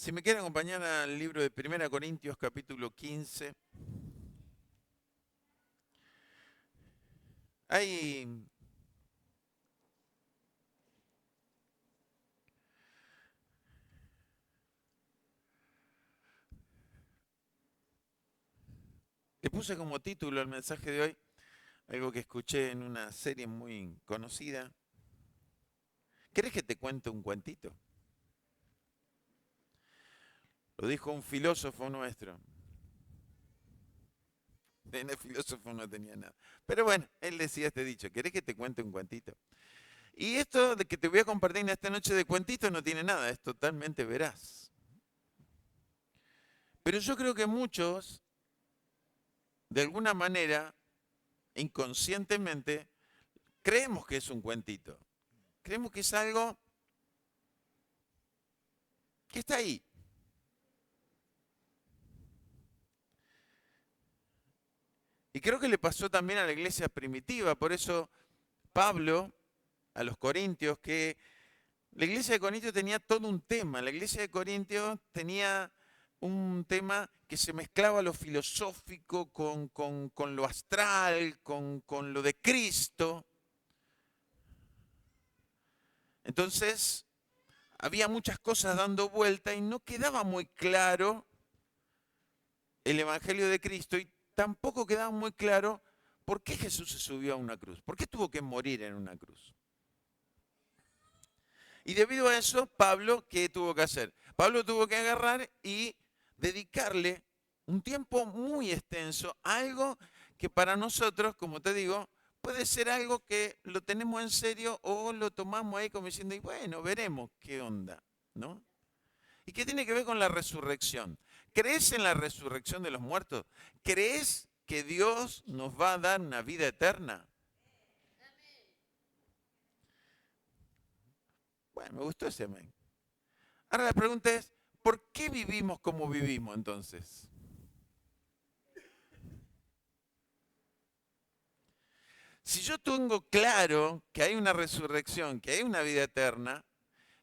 Si me quieren acompañar al libro de 1 Corintios, capítulo 15. Hay, le puse como título al mensaje de hoy algo que escuché en una serie muy conocida. ¿Querés que te cuente un cuentito? Lo dijo un filósofo nuestro. El filósofo no tenía nada. Pero bueno, él decía este dicho: ¿querés que te cuente un cuentito? Y esto de que te voy a compartir en esta noche de cuentitos no tiene nada, es totalmente veraz. Pero yo creo que muchos, de alguna manera, inconscientemente, creemos que es un cuentito. Creemos que es algo que está ahí. Y creo que le pasó también a la iglesia primitiva. Por eso Pablo, a los corintios, que la iglesia de Corintios tenía todo un tema. La iglesia de Corintios tenía un tema que se mezclaba lo filosófico con lo astral, con lo de Cristo. Entonces, había muchas cosas dando vuelta y no quedaba muy claro el Evangelio de Cristo y tampoco quedaba muy claro por qué Jesús se subió a una cruz, por qué tuvo que morir en una cruz. Y debido a eso, Pablo, ¿qué tuvo que hacer? Pablo tuvo que agarrar y dedicarle un tiempo muy extenso a algo que para nosotros, como te digo, puede ser algo que lo tenemos en serio o lo tomamos ahí como diciendo, y bueno, veremos qué onda, ¿no? ¿Y qué tiene que ver con la resurrección? ¿Crees en la resurrección de los muertos? ¿Crees que Dios nos va a dar una vida eterna? Bueno, me gustó ese amén. Ahora la pregunta es, ¿por qué vivimos como vivimos entonces? Si yo tengo claro que hay una resurrección, que hay una vida eterna,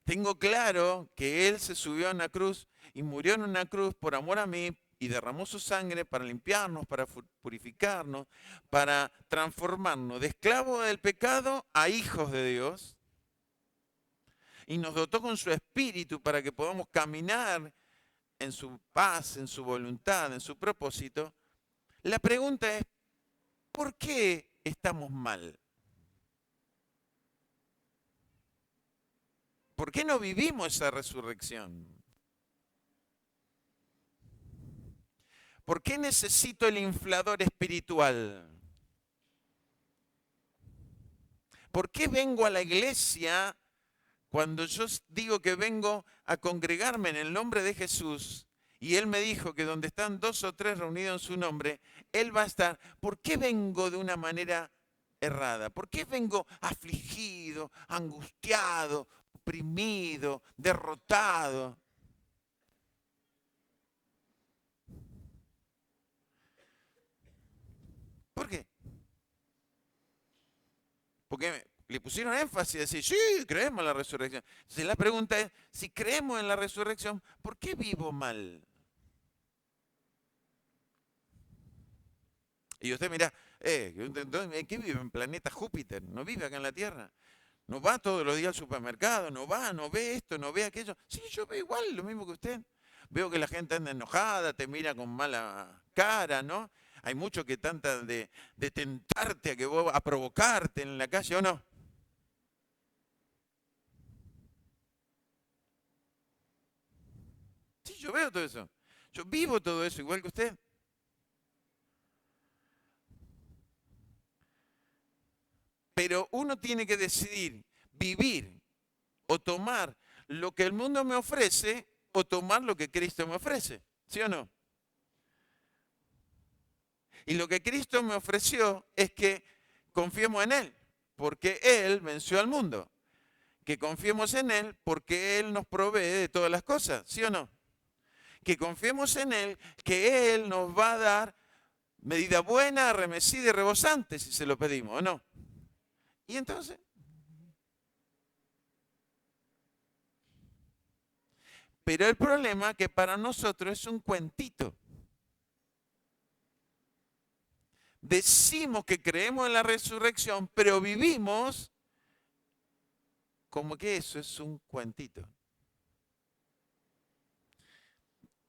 tengo claro que Él se subió a una cruz y murió en una cruz por amor a mí y derramó su sangre para limpiarnos, para purificarnos, para transformarnos de esclavos del pecado a hijos de Dios. Y nos dotó con su espíritu para que podamos caminar en su paz, en su voluntad, en su propósito. La pregunta es, ¿por qué estamos mal? ¿Por qué no vivimos esa resurrección? ¿Por qué necesito el inflador espiritual? ¿Por qué vengo a la iglesia cuando yo digo que vengo a congregarme en el nombre de Jesús? Y Él me dijo que donde están 2 o 3 reunidos en su nombre, Él va a estar. ¿Por qué vengo de una manera errada? ¿Por qué vengo afligido, angustiado, oprimido, derrotado? ¿Por qué? Porque le pusieron énfasis a decir, sí, creemos en la resurrección. Entonces la pregunta es, si creemos en la resurrección, ¿por qué vivo mal? Y usted mira, ¿en qué vive? En planeta Júpiter, no vive acá en la Tierra. No va todos los días al supermercado, no va, no ve esto, no ve aquello. Sí, yo veo igual, lo mismo que usted. Veo que la gente anda enojada, te mira con mala cara, ¿no? Hay muchos que tratan de tentarte a que vos, a provocarte en la calle, ¿o no? Sí, yo veo todo eso. Yo vivo todo eso igual que usted. Pero uno tiene que decidir vivir o tomar lo que el mundo me ofrece o tomar lo que Cristo me ofrece. ¿Sí o no? Y lo que Cristo me ofreció es que confiemos en Él, porque Él venció al mundo. Que confiemos en Él porque Él nos provee de todas las cosas. ¿Sí o no? Que confiemos en Él, que Él nos va a dar medida buena, remecida y rebosante si se lo pedimos, ¿o no? Y entonces, Pero el problema es que para nosotros es un cuentito. Decimos que creemos en la resurrección, pero vivimos como que eso es un cuentito.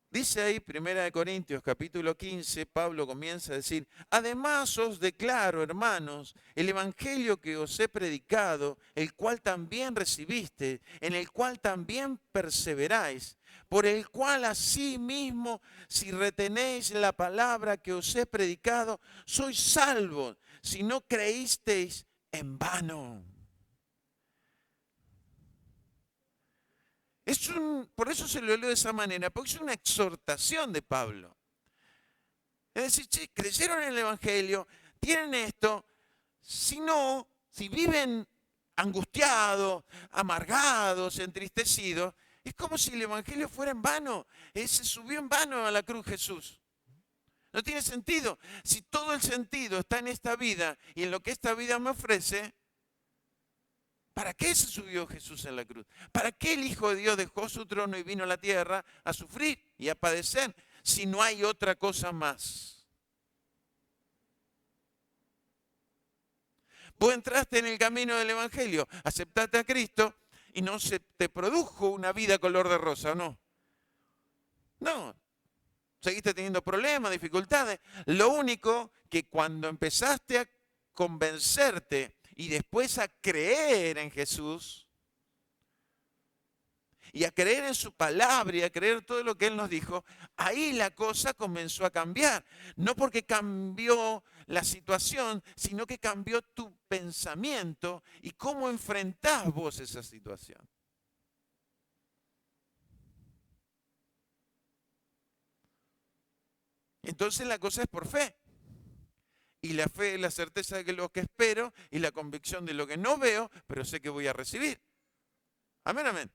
Dice ahí, 1 Corintios capítulo 15, Pablo comienza a decir, además os declaro, hermanos, el evangelio que os he predicado, el cual también recibiste, en el cual también perseveráis, por el cual asimismo, si retenéis la palabra que os he predicado, sois salvos, si no creísteis en vano. Por eso se lo leo de esa manera, porque es una exhortación de Pablo. Es decir, che, creyeron en el Evangelio, tienen esto, si no, si viven angustiados, amargados, entristecidos, es como si el Evangelio fuera en vano. Se subió en vano a la cruz Jesús. No tiene sentido. Si todo el sentido está en esta vida y en lo que esta vida me ofrece, ¿para qué se subió Jesús en la cruz? ¿Para qué el Hijo de Dios dejó su trono y vino a la tierra a sufrir y a padecer si no hay otra cosa más? Vos entraste en el camino del Evangelio, aceptaste a Cristo y no se te produjo una vida color de rosa, ¿o no? No, seguiste teniendo problemas, dificultades. Lo único que cuando empezaste a convencerte y después a creer en Jesús, y a creer en su palabra y a creer todo lo que Él nos dijo, ahí la cosa comenzó a cambiar. No porque cambió la situación, sino que cambió tu pensamiento y cómo enfrentás vos esa situación. Entonces la cosa es por fe. Y la fe es la certeza de lo que espero y la convicción de lo que no veo, pero sé que voy a recibir. Amén, amén.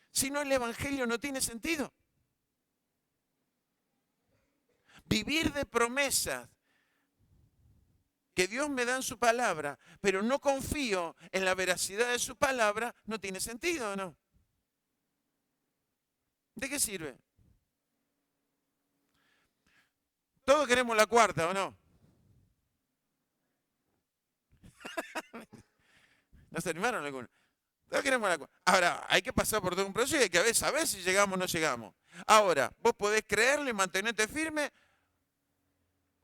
Si no, el Evangelio no tiene sentido. Vivir de promesas que Dios me da en su palabra, pero no confío en la veracidad de su palabra, no tiene sentido, ¿no? ¿De qué sirve? Todos queremos la cuarta, ¿o no? ¿No se animaron algunos? Todos queremos la cuarta. Ahora, hay que pasar por todo un proceso y hay que saber si llegamos o no llegamos. Ahora, vos podés creerle, mantenerte firme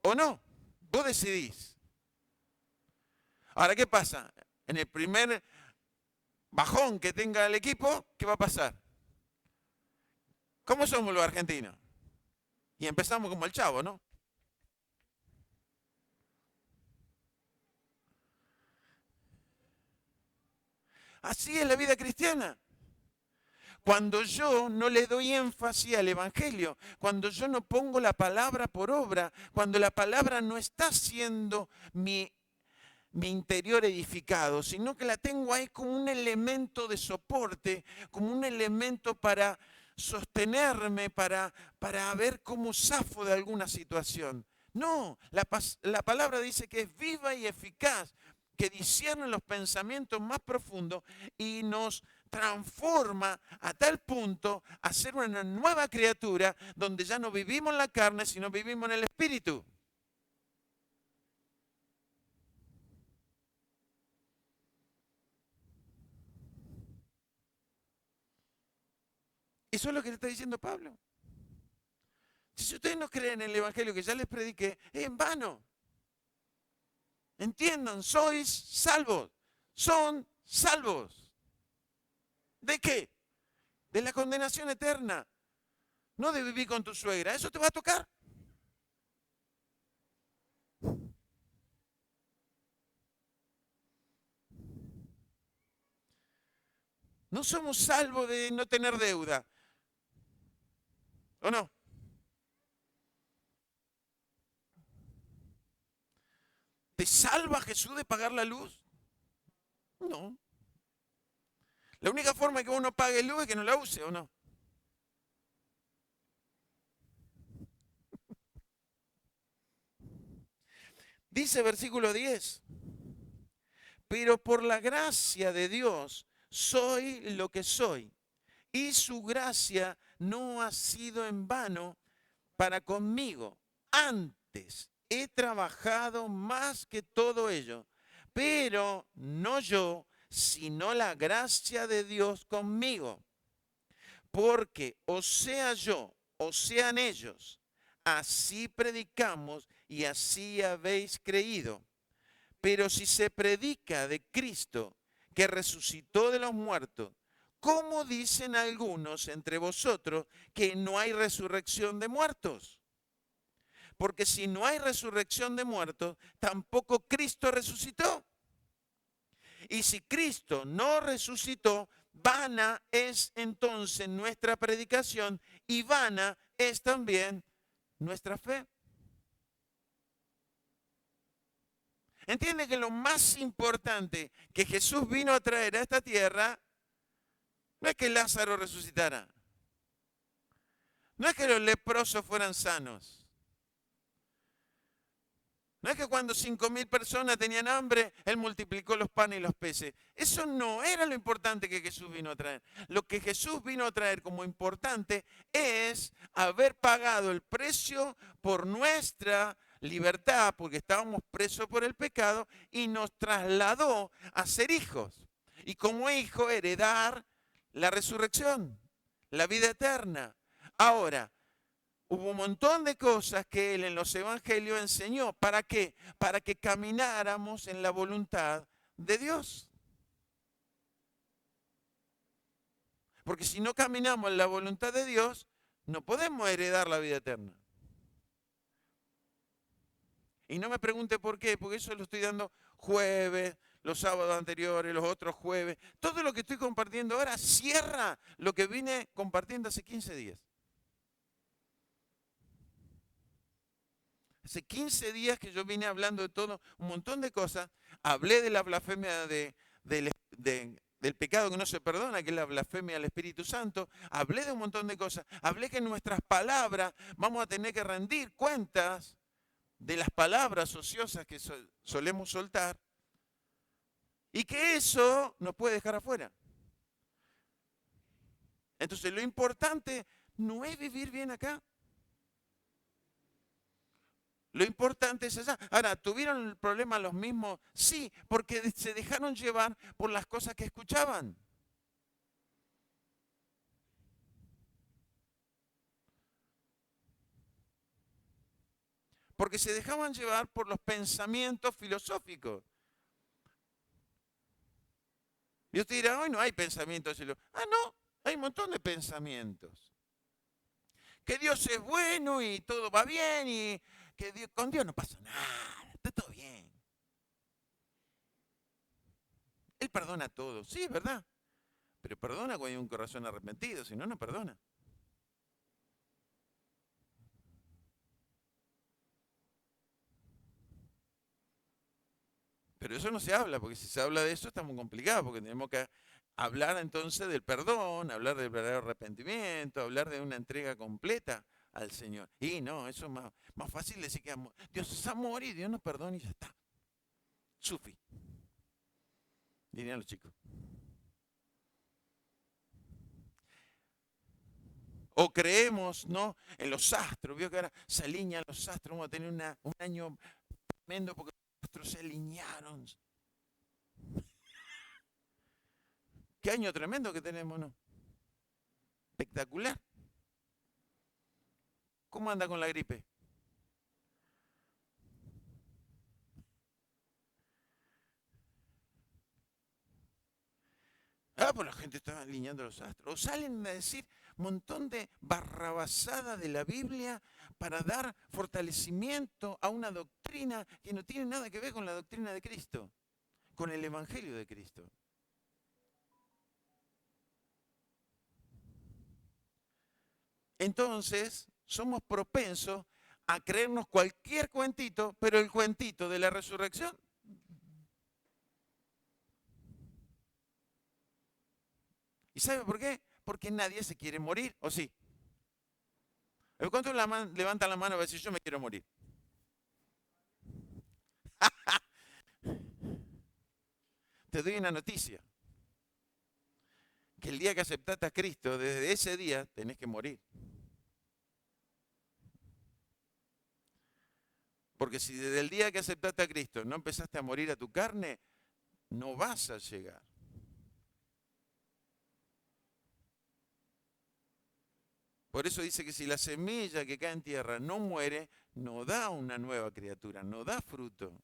o no. Vos decidís. Ahora, ¿qué pasa? En el primer bajón que tenga el equipo, ¿qué va a pasar? ¿Cómo somos los argentinos? Y empezamos como el Chavo, ¿no? Así es la vida cristiana. Cuando yo no le doy énfasis al Evangelio, cuando yo no pongo la palabra por obra, cuando la palabra no está siendo mi interior edificado, sino que la tengo ahí como un elemento de soporte, como un elemento para sostenerme, para ver cómo zafo de alguna situación. No, la palabra dice que es viva y eficaz, que discierne los pensamientos más profundos y nos transforma a tal punto a ser una nueva criatura donde ya no vivimos en la carne, sino vivimos en el Espíritu. Eso es lo que le está diciendo Pablo. Si ustedes no creen en el Evangelio que ya les prediqué, es en vano. Entiendan, sois salvos. Son salvos. ¿De qué? De la condenación eterna. No de vivir con tu suegra. Eso te va a tocar. No somos salvos de no tener deuda. ¿O no? ¿Te salva Jesús de pagar la luz? No. La única forma que uno pague luz es que no la use, ¿o no? Dice versículo 10. Pero por la gracia de Dios soy lo que soy. Y su gracia no ha sido en vano para conmigo. Antes he trabajado más que todo ello, pero no yo, sino la gracia de Dios conmigo. Porque o sea yo, o sean ellos, así predicamos y así habéis creído. Pero si se predica de Cristo, que resucitó de los muertos, ¿cómo dicen algunos entre vosotros que no hay resurrección de muertos? Porque si no hay resurrección de muertos, tampoco Cristo resucitó. Y si Cristo no resucitó, vana es entonces nuestra predicación y vana es también nuestra fe. Entiende que lo más importante que Jesús vino a traer a esta tierra no es que Lázaro resucitara, no es que los leprosos fueran sanos, no es que cuando 5.000 personas tenían hambre, Él multiplicó los panes y los peces. Eso no era lo importante que Jesús vino a traer. Lo que Jesús vino a traer como importante es haber pagado el precio por nuestra libertad, porque estábamos presos por el pecado, y nos trasladó a ser hijos. Y como hijo heredar la resurrección, la vida eterna. Ahora, hubo un montón de cosas que Él en los evangelios enseñó. ¿Para qué? Para que camináramos en la voluntad de Dios. Porque si no caminamos en la voluntad de Dios, no podemos heredar la vida eterna. Y no me pregunte por qué, porque eso lo estoy dando jueves, los sábados anteriores, los otros jueves. Todo lo que estoy compartiendo ahora cierra lo que vine compartiendo hace 15 días. Hace 15 días que yo vine hablando de todo, un montón de cosas. Hablé de la blasfemia del pecado que no se perdona, que es la blasfemia del Espíritu Santo. Hablé de un montón de cosas. Hablé que en nuestras palabras vamos a tener que rendir cuentas de las palabras ociosas que solemos soltar. Y que eso nos puede dejar afuera. Entonces lo importante no es vivir bien acá. Lo importante es allá. Ahora, ¿tuvieron el problema los mismos? Sí, porque se dejaron llevar por las cosas que escuchaban. Porque se dejaban llevar por los pensamientos filosóficos. Y usted dirá, hoy no hay pensamientos filosóficos. Ah, no, hay un montón de pensamientos. Que Dios es bueno y todo va bien y que con Dios no pasa nada, está todo bien. Él perdona todo, sí, es verdad. Pero perdona cuando hay un corazón arrepentido, si no, no perdona. Pero eso no se habla, porque si se habla de eso está muy complicado, porque tenemos que hablar entonces del perdón, hablar del verdadero arrepentimiento, hablar de una entrega completa al Señor. Y no, eso es más fácil decir que Dios es amor y Dios nos perdona y ya está. Sufi, dirían los chicos. O creemos, ¿no? En los astros. Vio que ahora se alinean los astros. Vamos a tener un año tremendo porque los astros se alinearon. Qué año tremendo que tenemos, ¿no? Espectacular. ¿Cómo anda con la gripe? Ah, pues la gente está alineando los astros. O salen a decir un montón de barrabasada de la Biblia para dar fortalecimiento a una doctrina que no tiene nada que ver con la doctrina de Cristo, con el Evangelio de Cristo. Entonces, somos propensos a creernos cualquier cuentito, pero el cuentito de la resurrección. ¿Y sabe por qué? Porque nadie se quiere morir, ¿o sí? ¿Cuántos levantan la mano y decir yo me quiero morir? Te doy una noticia. que el día que aceptaste a Cristo, desde ese día tenés que morir. Porque si desde el día que aceptaste a Cristo no empezaste a morir a tu carne, no vas a llegar. Por eso dice que si la semilla que cae en tierra no muere, no da una nueva criatura, no da fruto.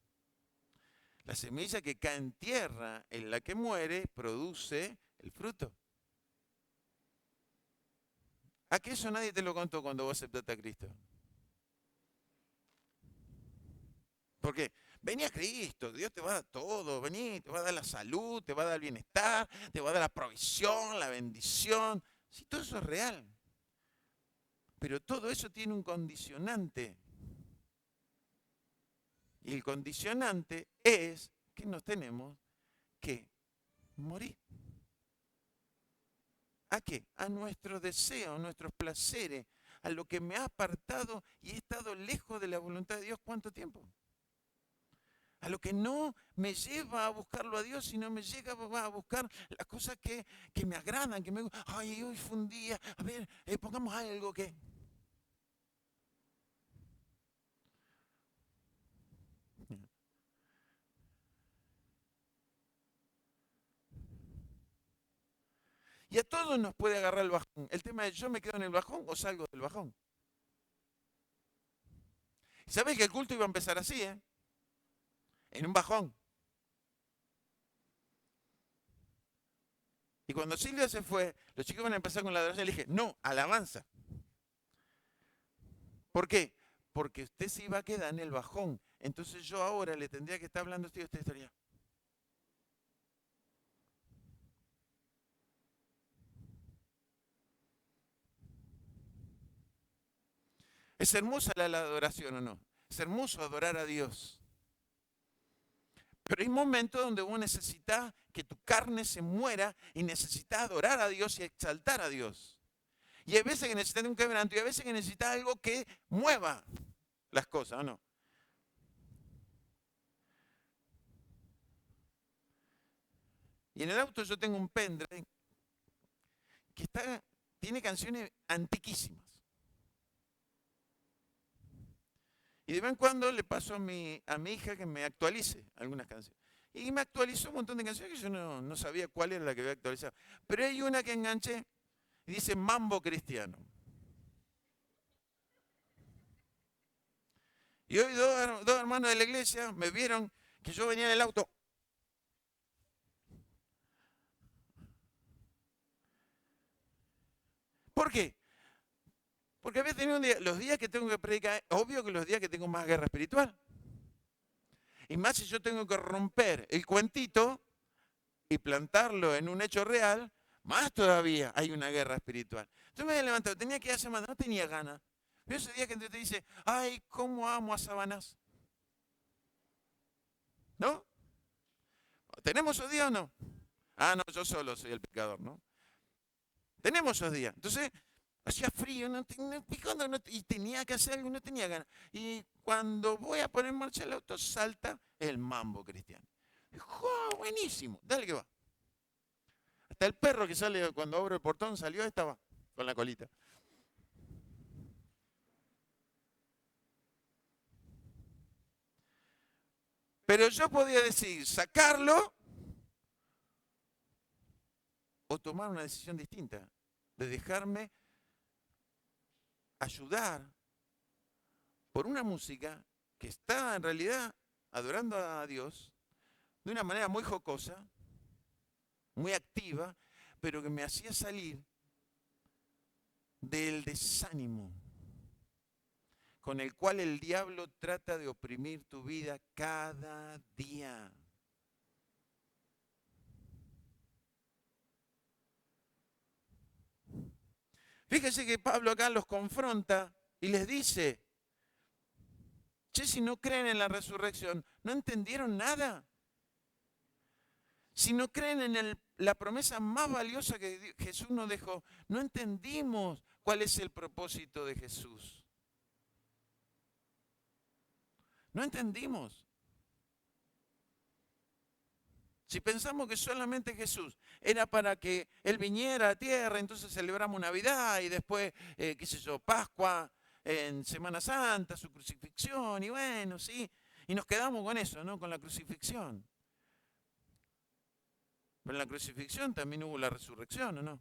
La semilla que cae en tierra, en la que muere, produce el fruto. ¿A qué eso nadie te lo contó cuando vos aceptaste a Cristo? Porque vení a Cristo, Dios te va a dar todo, vení, te va a dar la salud, te va a dar el bienestar, te va a dar la provisión, la bendición. Sí, todo eso es real. Pero todo eso tiene un condicionante. Y el condicionante es que nos tenemos que morir. ¿A qué? A nuestros deseos, a nuestros placeres, a lo que me ha apartado y he estado lejos de la voluntad de Dios. ¿Cuánto tiempo? A lo que no me lleva a buscarlo a Dios, sino me llega a buscar las cosas que me agradan, que me... Ay, hoy fue un día, a ver, pongamos algo que... Y a todos nos puede agarrar el bajón. El tema es, ¿yo me quedo en el bajón o salgo del bajón? ¿Sabés que el culto iba a empezar así, en un bajón? Y cuando Silvia se fue, los chicos van a empezar con la adoración. Le dije, no, alabanza. ¿Por qué? Porque usted se iba a quedar en el bajón. Entonces yo ahora le tendría que estar hablando a usted de esta historia. ¿Es hermosa la adoración o no? Es hermoso adorar a Dios. Pero hay momentos donde vos necesitas que tu carne se muera y necesitas adorar a Dios y exaltar a Dios. Y hay veces que necesitas un quebranto y hay veces que necesitas algo que mueva las cosas, ¿o no? Y en el auto yo tengo un pendrive que tiene canciones antiquísimas. Y de vez en cuando le paso a mi hija que me actualice algunas canciones. Y me actualizó un montón de canciones que yo no sabía cuál era la que había actualizado. Pero hay una que enganché y dice Mambo Cristiano. Y hoy dos hermanos de la iglesia me vieron que yo venía en el auto. ¿Por qué? Porque había tenido los días que tengo que predicar, obvio que los días que tengo más guerra espiritual. Y más si yo tengo que romper el cuentito y plantarlo en un hecho real, más todavía hay una guerra espiritual. Yo me había levantado, tenía que ir a semana, no tenía ganas. Pero ese día que te dice, ay, cómo amo a Sabanás. ¿No? ¿Tenemos esos días o no? Ah, no, yo solo soy el pecador, ¿no? Tenemos esos días. Entonces, hacía frío, y tenía que hacer algo, no tenía ganas. Y cuando voy a poner en marcha el auto, salta el mambo cristiano. Dijo, oh, buenísimo, dale que va. Hasta el perro que sale cuando abro el portón salió, estaba con la colita. Pero yo podía decir, sacarlo o tomar una decisión distinta, de dejarme ayudar por una música que está en realidad adorando a Dios de una manera muy jocosa, muy activa, pero que me hacía salir del desánimo con el cual el diablo trata de oprimir tu vida cada día. Fíjese que Pablo acá los confronta y les dice, che, si no creen en la resurrección, ¿no entendieron nada? Si no creen en la promesa más valiosa que Jesús nos dejó, no entendimos cuál es el propósito de Jesús. No entendimos. Si pensamos que solamente Jesús era para que Él viniera a la tierra, entonces celebramos Navidad y después, qué sé yo, Pascua, en Semana Santa, su crucifixión, y bueno, sí, y nos quedamos con eso, ¿no? Con la crucifixión. Pero en la crucifixión también hubo la resurrección, ¿o no?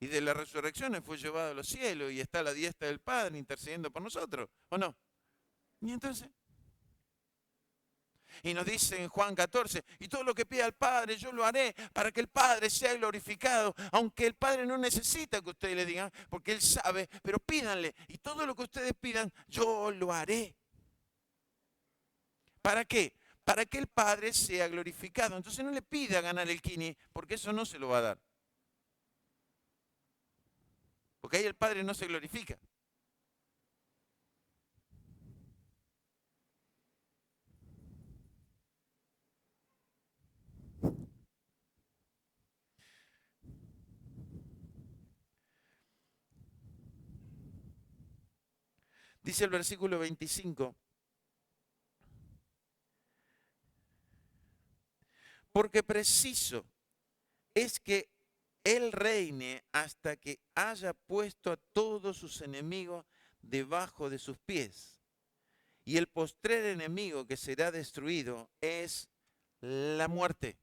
Y de la resurrección Él fue llevado a los cielos y está a la diestra del Padre intercediendo por nosotros, ¿o no? Y entonces, y nos dice en Juan 14, y todo lo que pida al Padre yo lo haré para que el Padre sea glorificado, aunque el Padre no necesita que ustedes le digan, porque Él sabe, pero pídanle, y todo lo que ustedes pidan yo lo haré. ¿Para qué? Para que el Padre sea glorificado. Entonces no le pida ganar el Kini, porque eso no se lo va a dar. Porque ahí el Padre no se glorifica. Dice el versículo 25, porque preciso es que Él reine hasta que haya puesto a todos sus enemigos debajo de sus pies. Y el postrer enemigo que será destruido es la muerte.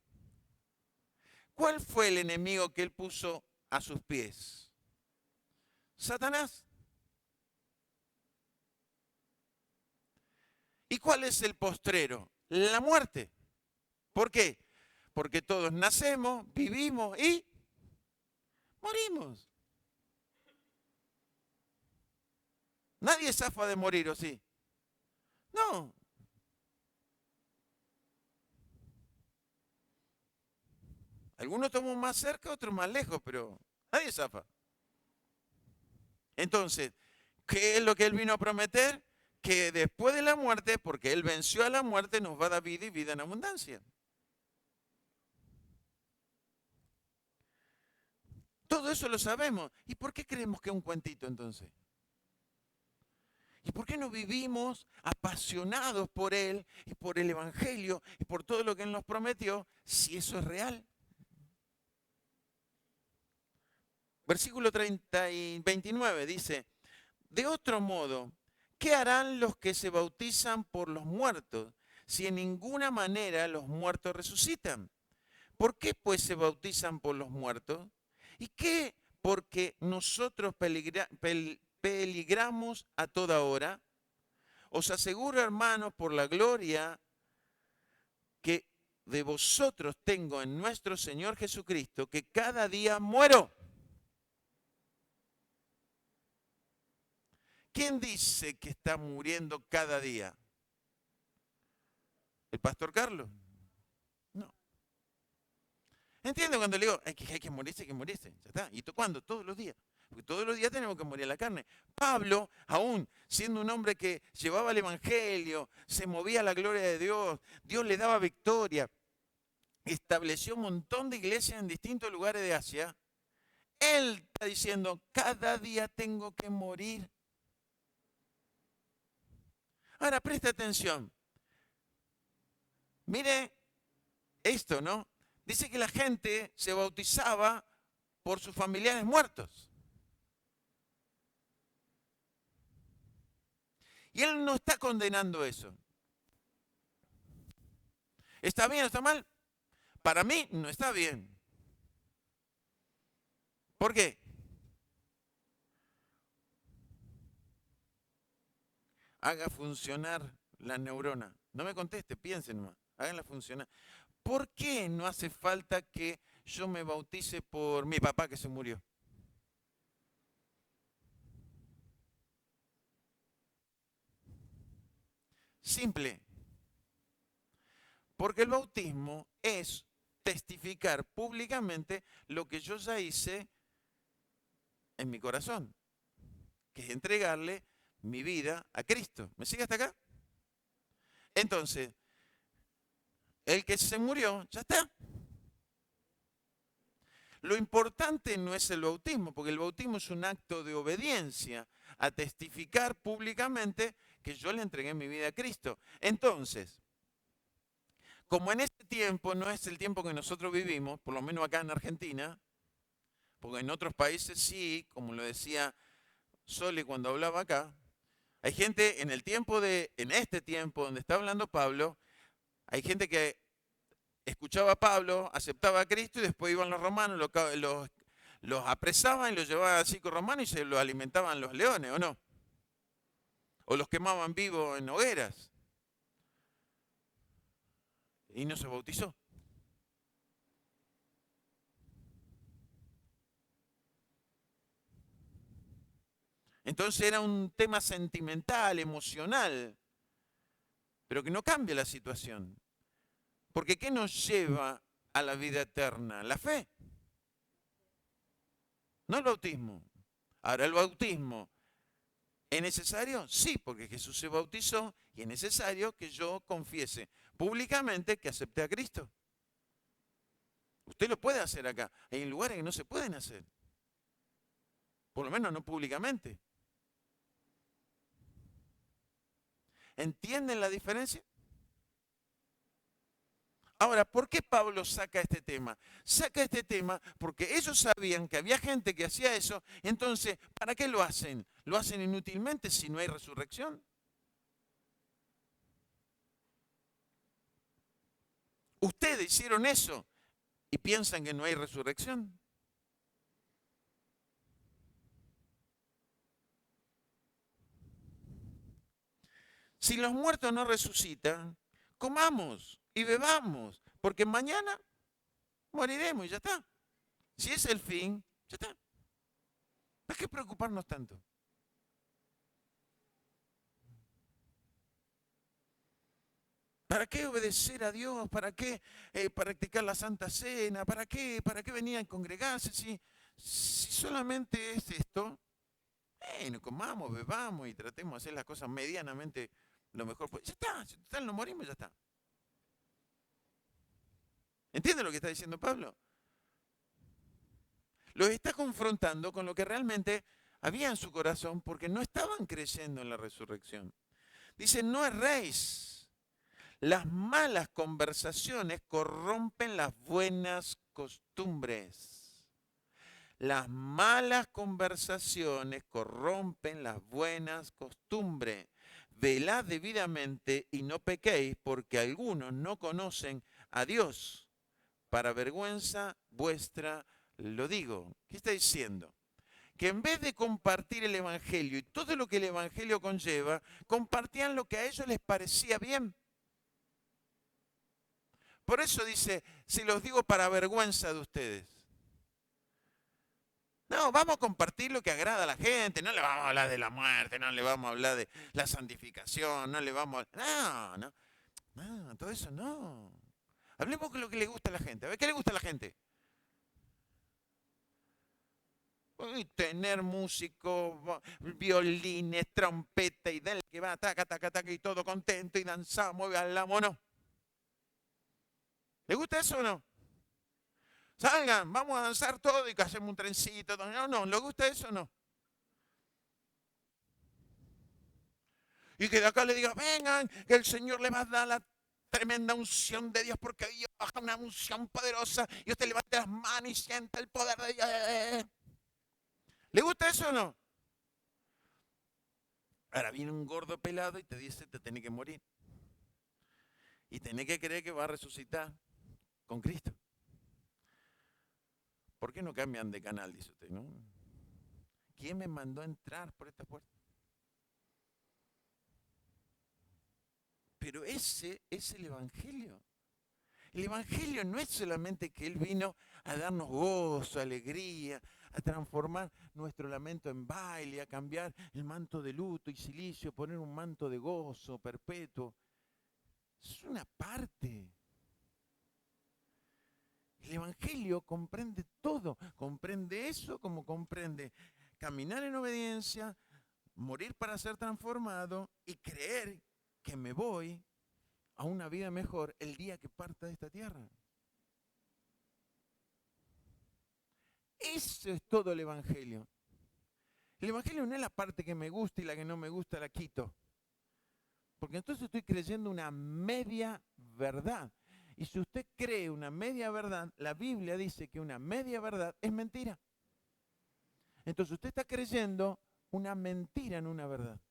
¿Cuál fue el enemigo que Él puso a sus pies? Satanás. ¿Y cuál es el postrero? La muerte. ¿Por qué? Porque todos nacemos, vivimos y morimos. Nadie zafa de morir, ¿o sí? No. Algunos estamos más cerca, otros más lejos, pero nadie zafa. Entonces, ¿qué es lo que Él vino a prometer? Que después de la muerte, porque Él venció a la muerte, nos va a dar vida y vida en abundancia. Todo eso lo sabemos. ¿Y por qué creemos que es un cuentito entonces? ¿Y por qué no vivimos apasionados por Él y por el Evangelio y por todo lo que Él nos prometió si eso es real? Versículo 30 y 29 dice, de otro modo, ¿qué harán los que se bautizan por los muertos si en ninguna manera los muertos resucitan? ¿Por qué pues se bautizan por los muertos? ¿Y qué? Porque nosotros peligramos a toda hora. Os aseguro, hermanos, por la gloria que de vosotros tengo en nuestro Señor Jesucristo, que cada día muero. ¿Quién dice que está muriendo cada día? ¿El pastor Carlos? No. Entiendo cuando le digo, hay que morirse, hay que morirse. Ya está. ¿Y tú cuándo? Todos los días. Porque todos los días tenemos que morir a la carne. Pablo, aún siendo un hombre que llevaba el Evangelio, se movía a la gloria de Dios, Dios le daba victoria, estableció un montón de iglesias en distintos lugares de Asia. Él está diciendo, cada día tengo que morir. Ahora, presta atención. Mire esto, ¿no? Dice que la gente se bautizaba por sus familiares muertos. Y él no está condenando eso. ¿Está bien o está mal? Para mí no está bien. ¿Por qué? Haga funcionar la neurona. No me conteste, piensen nomás. Háganla funcionar. ¿Por qué no hace falta que yo me bautice por mi papá que se murió? Simple. Porque el bautismo es testificar públicamente lo que yo ya hice en mi corazón, que es entregarle mi vida a Cristo. ¿Me sigue hasta acá? Entonces, el que se murió, ya está. Lo importante no es el bautismo, porque el bautismo es un acto de obediencia a testificar públicamente que yo le entregué mi vida a Cristo. Entonces, como en este tiempo no es el tiempo que nosotros vivimos, por lo menos acá en Argentina, porque en otros países sí, como lo decía Sole cuando hablaba acá, hay gente en este tiempo donde está hablando Pablo, hay gente que escuchaba a Pablo, aceptaba a Cristo y después iban los romanos, los apresaban y los llevaban al circo romano y se los alimentaban los leones, ¿o no? O los quemaban vivos en hogueras. Y no se bautizó. Entonces era un tema sentimental, emocional, pero que no cambia la situación. Porque ¿qué nos lleva a la vida eterna? La fe, no el bautismo. Ahora, el bautismo, ¿es necesario? Sí, porque Jesús se bautizó y es necesario que yo confiese públicamente que acepté a Cristo. Usted lo puede hacer acá. Hay lugares que no se pueden hacer. Por lo menos no públicamente. ¿Entienden la diferencia? Ahora, ¿por qué Pablo saca este tema? Saca este tema porque ellos sabían que había gente que hacía eso, entonces, ¿para qué lo hacen? ¿Lo hacen inútilmente si no hay resurrección? Ustedes hicieron eso y piensan que no hay resurrección. Si los muertos no resucitan, comamos y bebamos, porque mañana moriremos y ya está. Si es el fin, ya está. ¿Para qué preocuparnos tanto? ¿Para qué obedecer a Dios? ¿Para qué practicar la Santa Cena? ¿Para qué venir a congregarse? Si solamente es esto, comamos, bebamos y tratemos de hacer las cosas medianamente lo mejor. Ya está, si total no morimos, ya está. ¿Entiende lo que está diciendo Pablo? Los está confrontando con lo que realmente había en su corazón porque no estaban creyendo en la resurrección. Dice, no erréis. Las malas conversaciones corrompen las buenas costumbres. Las malas conversaciones corrompen las buenas costumbres. Velad debidamente y no pequéis, porque algunos no conocen a Dios. Para vergüenza vuestra lo digo. ¿Qué está diciendo? Que en vez de compartir el Evangelio y todo lo que el Evangelio conlleva, compartían lo que a ellos les parecía bien. Por eso dice, si los digo para vergüenza de ustedes. No, vamos a compartir lo que agrada a la gente, no le vamos a hablar de la muerte, no le vamos a hablar de la santificación, no le vamos a... No, todo eso no. Hablemos de lo que le gusta a la gente. A ver, ¿qué le gusta a la gente? Uy, tener músicos, violines, trompeta y del que va, taca, taca, taca, y todo contento y danzamos y bailamos, ¿no? ¿Le gusta eso o no? Salgan, vamos a danzar todo y que hacemos un trencito. No, ¿le gusta eso o no? Y que de acá le diga, vengan, que el Señor le va a dar la tremenda unción de Dios porque Dios baja una unción poderosa y usted levanta las manos y sienta el poder de Dios. ¿Le gusta eso o no? Ahora viene un gordo pelado y te dice, te tenés que morir. Y tenés que creer que va a resucitar con Cristo. ¿Por qué no cambian de canal? Dice usted, ¿no? ¿Quién me mandó a entrar por esta puerta? Pero ese es el Evangelio. El Evangelio no es solamente que Él vino a darnos gozo, alegría, a transformar nuestro lamento en baile, a cambiar el manto de luto y silicio, poner un manto de gozo perpetuo. Es una parte. El Evangelio comprende todo. Comprende eso como comprende caminar en obediencia, morir para ser transformado y creer que me voy a una vida mejor el día que parta de esta tierra. Eso es todo el Evangelio. El Evangelio no es la parte que me gusta y la que no me gusta la quito. Porque entonces estoy creyendo una media verdad. Y si usted cree una media verdad, la Biblia dice que una media verdad es mentira. Entonces usted está creyendo una mentira en una verdad.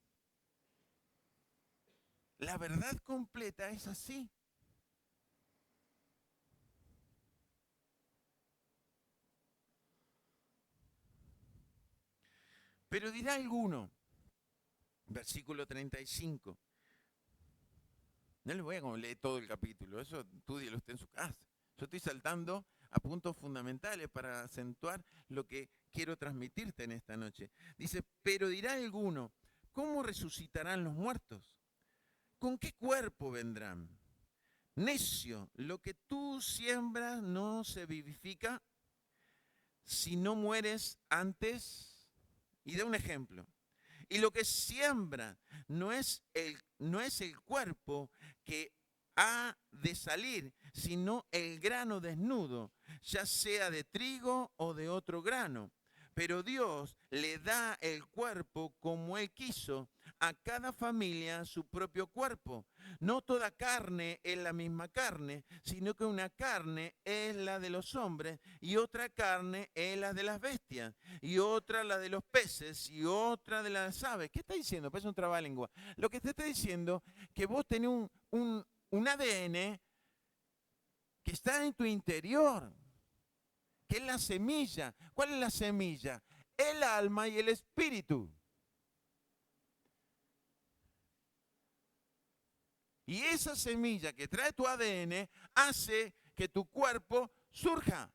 La verdad completa es así. Pero dirá alguno, versículo 35. No le voy a leer todo el capítulo, eso estúdielo usted en su casa. Yo estoy saltando a puntos fundamentales para acentuar lo que quiero transmitirte en esta noche. Dice, pero dirá alguno, ¿cómo resucitarán los muertos? ¿Con qué cuerpo vendrán? Necio, lo que tú siembras no se vivifica si no mueres antes. Y da un ejemplo. Y lo que siembra no es el cuerpo que ha de salir, sino el grano desnudo, ya sea de trigo o de otro grano. Pero Dios le da el cuerpo como Él quiso, a cada familia su propio cuerpo. No toda carne es la misma carne, sino que una carne es la de los hombres y otra carne es la de las bestias y otra la de los peces y otra de las aves. ¿Qué está diciendo? Pues es un trabalengua. Lo que te está diciendo que vos tenés un ADN que está en tu interior, que es la semilla. ¿Cuál es la semilla? El alma y el espíritu. Y esa semilla que trae tu ADN hace que tu cuerpo surja.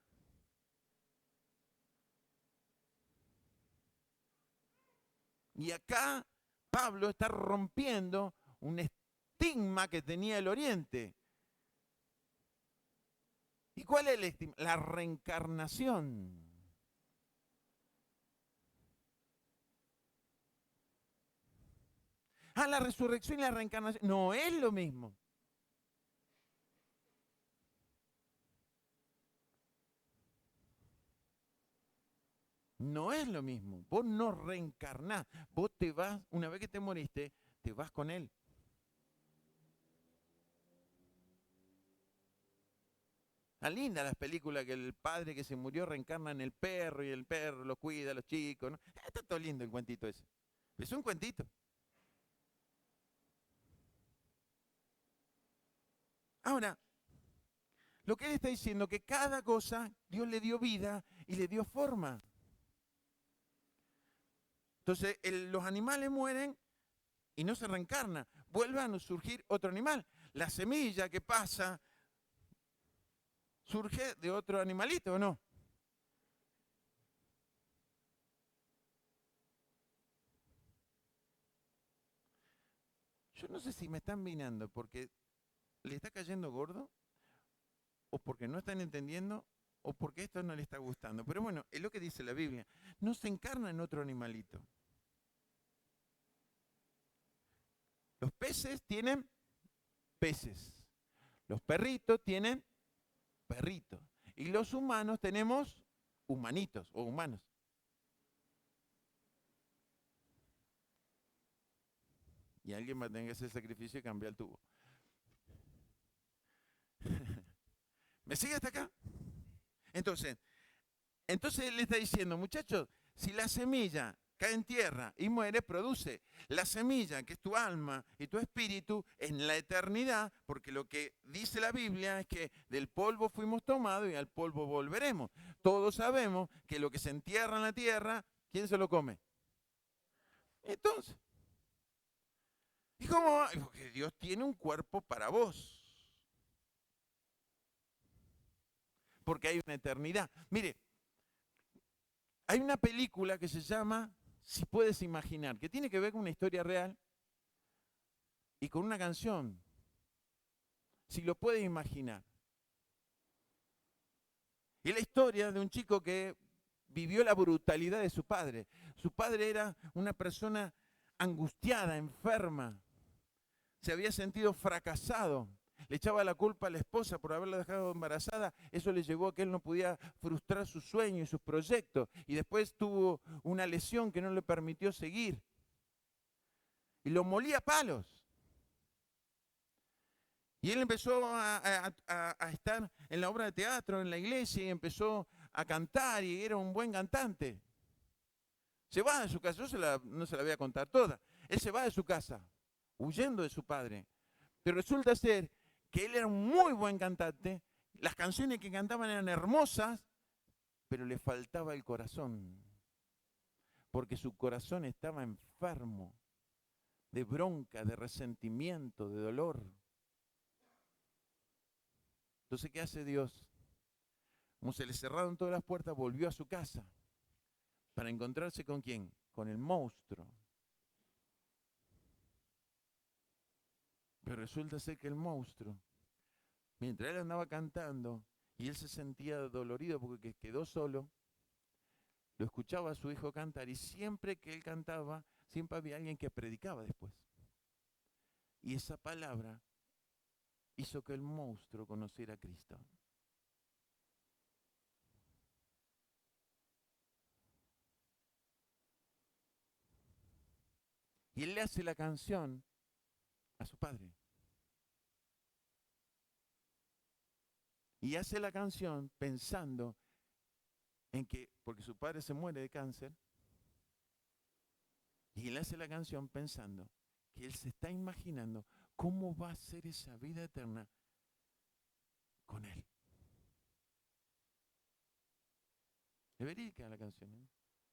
Y acá Pablo está rompiendo un estigma que tenía el Oriente. ¿Y cuál es el estigma? La reencarnación. La resurrección y la reencarnación no es lo mismo. No es lo mismo. Vos no reencarnás. Vos te vas, una vez que te moriste, te vas con él. Está linda las películas que el padre que se murió reencarna en el perro y el perro lo cuida a los chicos, ¿no? Está todo lindo el cuentito ese. Es un cuentito. Ahora, lo que él está diciendo es que cada cosa Dios le dio vida y le dio forma. Entonces, los animales mueren y no se reencarna. Vuelve a surgir otro animal. La semilla que pasa surge de otro animalito, ¿o no? Yo no sé si me están mirando porque le está cayendo gordo, o porque no están entendiendo, o porque esto no le está gustando. Pero bueno, es lo que dice la Biblia. No se encarna en otro animalito. Los peces tienen peces. Los perritos tienen perritos. Y los humanos tenemos humanitos o humanos. Y alguien va a tener que hacer el sacrificio y cambiar el tubo. ¿Me sigue hasta acá? Entonces él le está diciendo, muchachos, si la semilla cae en tierra y muere, produce. La semilla, que es tu alma y tu espíritu, en la eternidad, porque lo que dice la Biblia es que del polvo fuimos tomados y al polvo volveremos. Todos sabemos que lo que se entierra en la tierra, ¿quién se lo come? Entonces, ¿y cómo va? Porque Dios tiene un cuerpo para vos. Porque hay una eternidad. Mire, hay una película que se llama Si puedes imaginar, que tiene que ver con una historia real y con una canción. Si lo puedes imaginar. Y la historia de un chico que vivió la brutalidad de su padre. Su padre era una persona angustiada, enferma. Se había sentido fracasado. Le echaba la culpa a la esposa por haberla dejado embarazada. Eso le llevó a que él no podía frustrar sus sueños y sus proyectos. Y después tuvo una lesión que no le permitió seguir. Y lo molía a palos. Y él empezó a estar en la obra de teatro, en la iglesia, y empezó a cantar, y era un buen cantante. Se va de su casa, no se la voy a contar toda. Él se va de su casa, huyendo de su padre. Pero resulta ser que él era un muy buen cantante, las canciones que cantaban eran hermosas, pero le faltaba el corazón, porque su corazón estaba enfermo de bronca, de resentimiento, de dolor. Entonces, ¿qué hace Dios? Como se le cerraron todas las puertas, volvió a su casa para encontrarse con ¿quién? Con el monstruo. Pero resulta ser que el monstruo, mientras él andaba cantando y él se sentía dolorido porque quedó solo, lo escuchaba a su hijo cantar y siempre que él cantaba, siempre había alguien que predicaba después. Y esa palabra hizo que el monstruo conociera a Cristo. Y él le hace la canción a su padre. Y hace la canción pensando en que, porque su padre se muere de cáncer, y él hace la canción pensando que él se está imaginando cómo va a ser esa vida eterna con él. Es verídica la canción, ¿eh?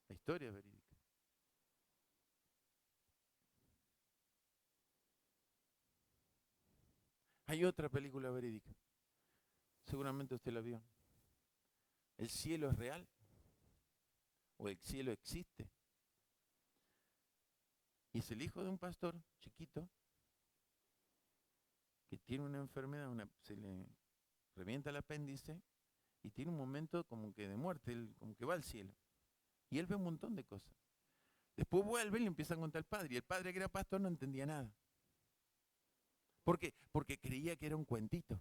La historia es verídica. Hay otra película verídica, seguramente usted la vio. ¿El cielo es real? ¿O el cielo existe? Y es el hijo de un pastor chiquito que tiene una enfermedad, se le revienta el apéndice y tiene un momento como que de muerte, él como que va al cielo. Y él ve un montón de cosas. Después vuelve y le empieza a contar al padre. Y el padre que era pastor no entendía nada. ¿Por qué? Porque creía que era un cuentito.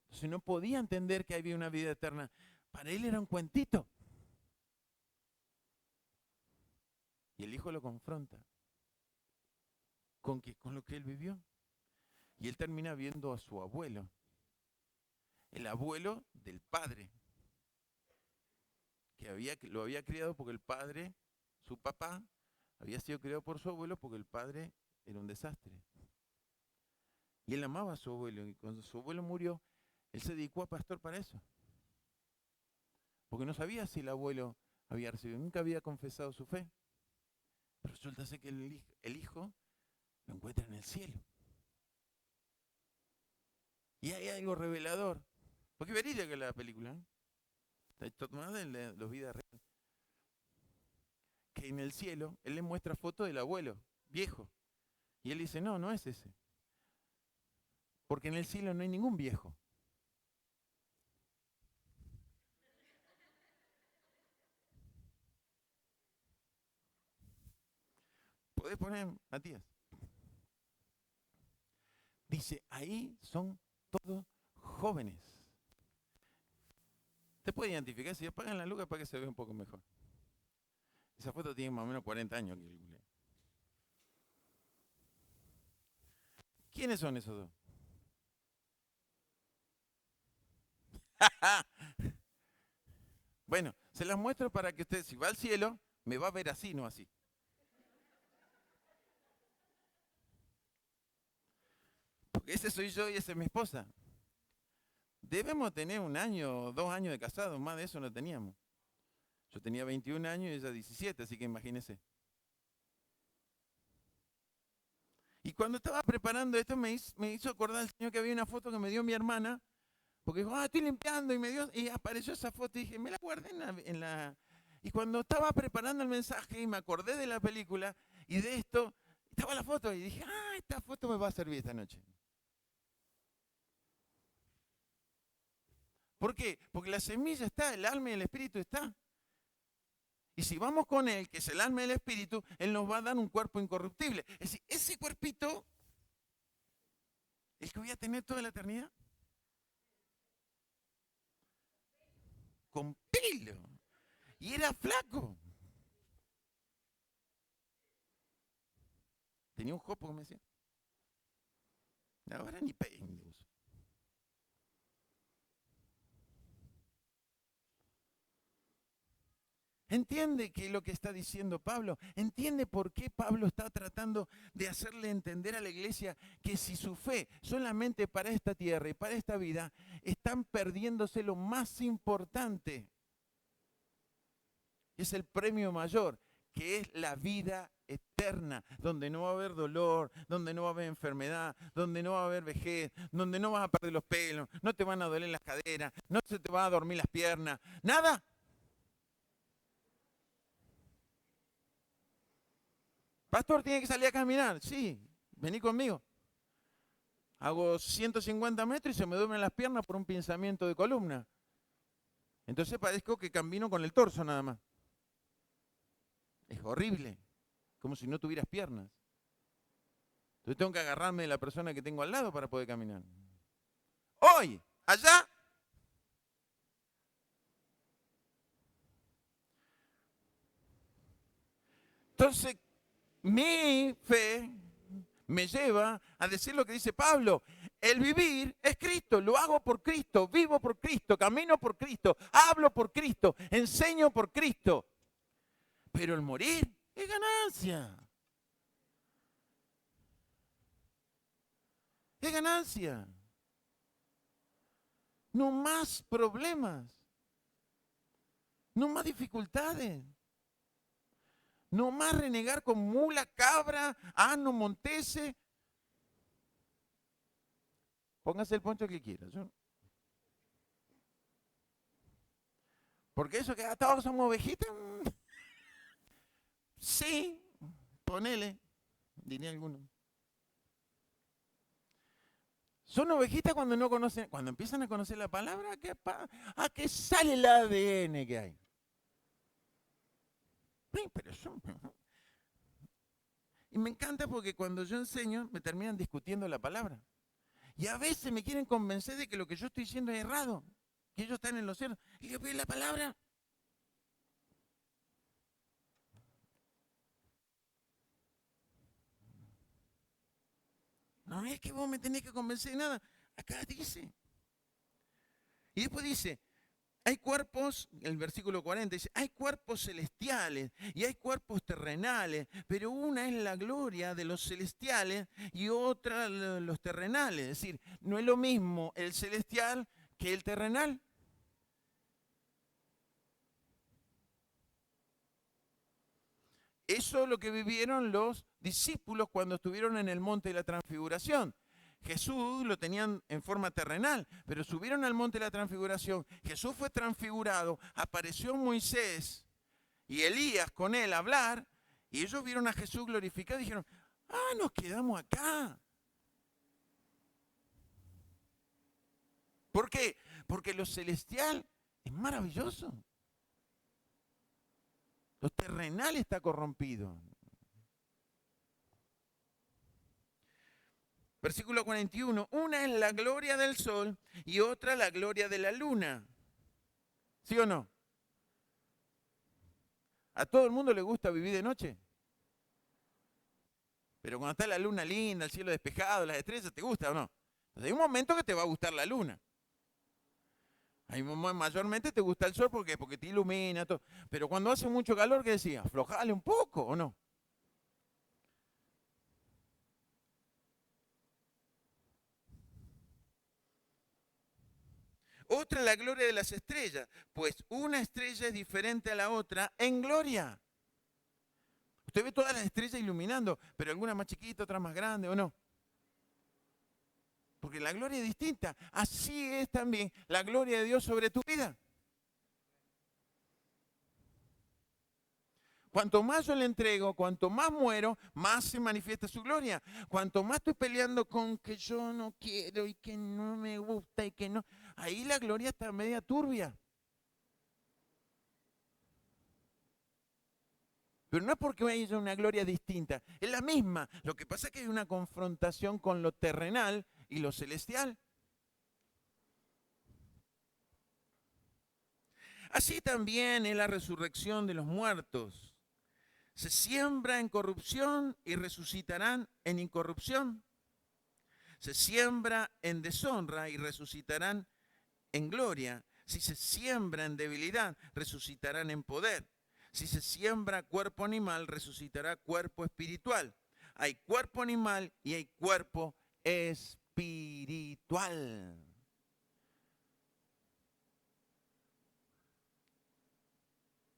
Entonces no podía entender que había una vida eterna. Para él era un cuentito. Y el hijo lo confronta con lo que él vivió. Y él termina viendo a su abuelo. El abuelo del padre. Que lo había criado porque el padre, su papá, había sido criado por su abuelo porque el padre era un desastre. Y él amaba a su abuelo. Y cuando su abuelo murió, él se dedicó a pastor para eso. Porque no sabía si el abuelo había recibido, nunca había confesado su fe. Pero resulta ser que el hijo lo encuentra en el cielo. Y hay algo revelador. Porque es verídica la película, ¿eh? Está tomada de los vidas reales. Que en el cielo, él le muestra fotos del abuelo, viejo. Y él dice, no, no es ese. Porque en el cielo no hay ningún viejo. Podés poner, Matías. Dice, ahí son todos jóvenes. Te puede identificar, si apagan la luz para que se vea un poco mejor. Esa foto tiene más o menos 40 años. ¿Quiénes son esos dos? Bueno, se las muestro para que usted, si va al cielo, me va a ver así, no así. Porque ese soy yo y esa es mi esposa. Debemos tener 1 año, 2 años de casados, más de eso no teníamos. Yo tenía 21 años y ella 17, así que imagínese. Y cuando estaba preparando esto me hizo acordar al Señor que había una foto que me dio mi hermana, porque dijo, estoy limpiando, y apareció esa foto y dije, me la guardé Y cuando estaba preparando el mensaje y me acordé de la película y de esto, estaba la foto y dije, esta foto me va a servir esta noche. ¿Por qué? Porque la semilla está, el alma y el espíritu está. Y si vamos con Él, que es el alma y el espíritu, Él nos va a dar un cuerpo incorruptible. Es decir, ese cuerpito, el que voy a tener toda la eternidad, con pelo. Y era flaco. Tenía un jopo, como me decía. Ahora ni peine. ¿Entiende qué es lo que está diciendo Pablo? ¿Entiende por qué Pablo está tratando de hacerle entender a la iglesia que si su fe solamente para esta tierra y para esta vida, están perdiéndose lo más importante? Es el premio mayor, que es la vida eterna, donde no va a haber dolor, donde no va a haber enfermedad, donde no va a haber vejez, donde no vas a perder los pelos, no te van a doler las caderas, no se te van a dormir las piernas, nada. Pastor, tiene que salir a caminar. Sí, vení conmigo. Hago 150 metros y se me duermen las piernas por un pinzamiento de columna. Entonces parezco que camino con el torso nada más. Es horrible, como si no tuvieras piernas. Entonces tengo que agarrarme de la persona que tengo al lado para poder caminar. Hoy, allá. Entonces, mi fe me lleva a decir lo que dice Pablo. El vivir es Cristo, lo hago por Cristo, vivo por Cristo, camino por Cristo, hablo por Cristo, enseño por Cristo. Pero el morir es ganancia. Es ganancia. No más problemas. No más dificultades. No más renegar con mula, cabra, asno, montese. Póngase el poncho que quiera. Porque eso que todos somos ovejitas. Sí, ponele, diría alguno. Son ovejitas cuando no conocen, cuando empiezan a conocer la palabra, ¿a qué sale el ADN que hay? Sí, pero son... Y me encanta porque cuando yo enseño me terminan discutiendo la palabra. Y a veces me quieren convencer de que lo que yo estoy diciendo es errado, que ellos están en lo cierto. Y yo pido la palabra. No es que vos me tenés que convencer de nada. Acá dice. Y después dice, hay cuerpos, el versículo 40 dice, hay cuerpos celestiales y hay cuerpos terrenales, pero una es la gloria de los celestiales y otra los terrenales. Es decir, no es lo mismo el celestial que el terrenal. Eso es lo que vivieron los discípulos cuando estuvieron en el monte de la transfiguración. Jesús lo tenían en forma terrenal, pero subieron al monte de la transfiguración. Jesús fue transfigurado, apareció Moisés y Elías con él a hablar, y ellos vieron a Jesús glorificado y dijeron, nos quedamos acá. ¿Por qué? Porque lo celestial es maravilloso. Lo terrenal está corrompido. Versículo 41, una es la gloria del sol y otra la gloria de la luna. ¿Sí o no? ¿A todo el mundo le gusta vivir de noche? Pero cuando está la luna linda, el cielo despejado, las estrellas, ¿te gusta o no? Entonces hay un momento que te va a gustar la luna. Mayormente te gusta el sol porque te ilumina todo. Pero cuando hace mucho calor, ¿qué decía? Aflojale un poco, ¿o no? Otra la gloria de las estrellas, pues una estrella es diferente a la otra en gloria. Usted ve todas las estrellas iluminando, pero algunas más chiquitas, otras más grandes, ¿o no? Porque la gloria es distinta. Así es también la gloria de Dios sobre tu vida. Cuanto más yo le entrego, cuanto más muero, más se manifiesta su gloria. Cuanto más estoy peleando con que yo no quiero y que no me gusta y que no, ahí la gloria está media turbia. Pero no es porque haya una gloria distinta, es la misma. Lo que pasa es que hay una confrontación con lo terrenal y lo celestial. Así también es la resurrección de los muertos. Se siembra en corrupción y resucitarán en incorrupción. Se siembra en deshonra y resucitarán en gloria. Si se siembra en debilidad, resucitarán en poder. Si se siembra cuerpo animal, resucitará cuerpo espiritual. Hay cuerpo animal y hay cuerpo espiritual.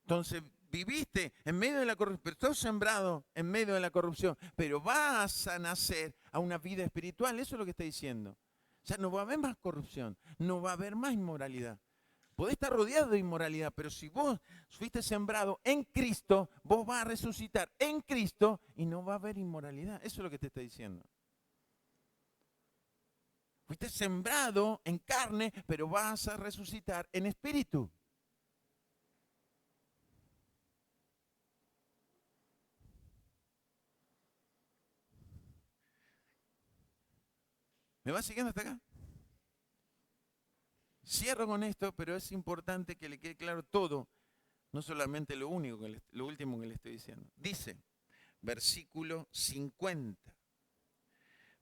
Entonces, viviste en medio de la corrupción, pero estás sembrado en medio de la corrupción, pero vas a nacer a una vida espiritual. Eso es lo que está diciendo. Ya no va a haber más corrupción, no va a haber más inmoralidad. Podés estar rodeado de inmoralidad, pero si vos fuiste sembrado en Cristo, vos vas a resucitar en Cristo y no va a haber inmoralidad. Eso es lo que te está diciendo. Fuiste sembrado en carne, pero vas a resucitar en espíritu. ¿Me vas siguiendo hasta acá? Cierro con esto, pero es importante que le quede claro todo, no solamente lo último que le estoy diciendo. Dice, versículo 50.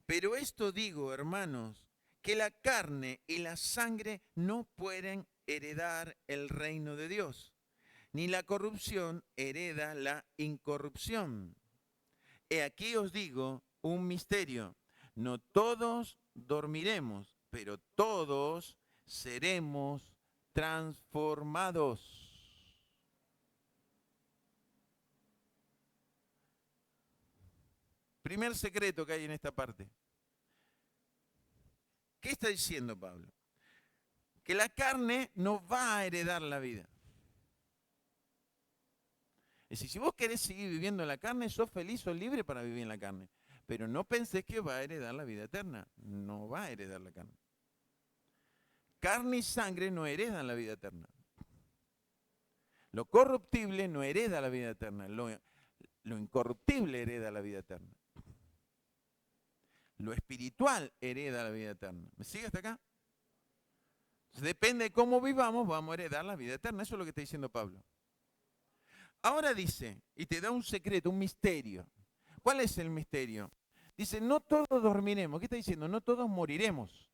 Pero esto digo, hermanos, que la carne y la sangre no pueden heredar el reino de Dios, ni la corrupción hereda la incorrupción. He aquí os digo un misterio. No todos dormiremos, pero todos seremos transformados. Primer secreto que hay en esta parte. ¿Qué está diciendo Pablo? Que la carne no va a heredar la vida. Es decir, si vos querés seguir viviendo en la carne, sos feliz, sos libre para vivir en la carne. Pero no pensés que va a heredar la vida eterna. No va a heredar la carne. Carne y sangre no heredan la vida eterna. Lo corruptible no hereda la vida eterna. Lo incorruptible hereda la vida eterna. Lo espiritual hereda la vida eterna. ¿Me sigue hasta acá? Depende de cómo vivamos, vamos a heredar la vida eterna. Eso es lo que está diciendo Pablo. Ahora dice, y te da un secreto, un misterio. ¿Cuál es el misterio? Dice, no todos dormiremos. ¿Qué está diciendo? No todos moriremos.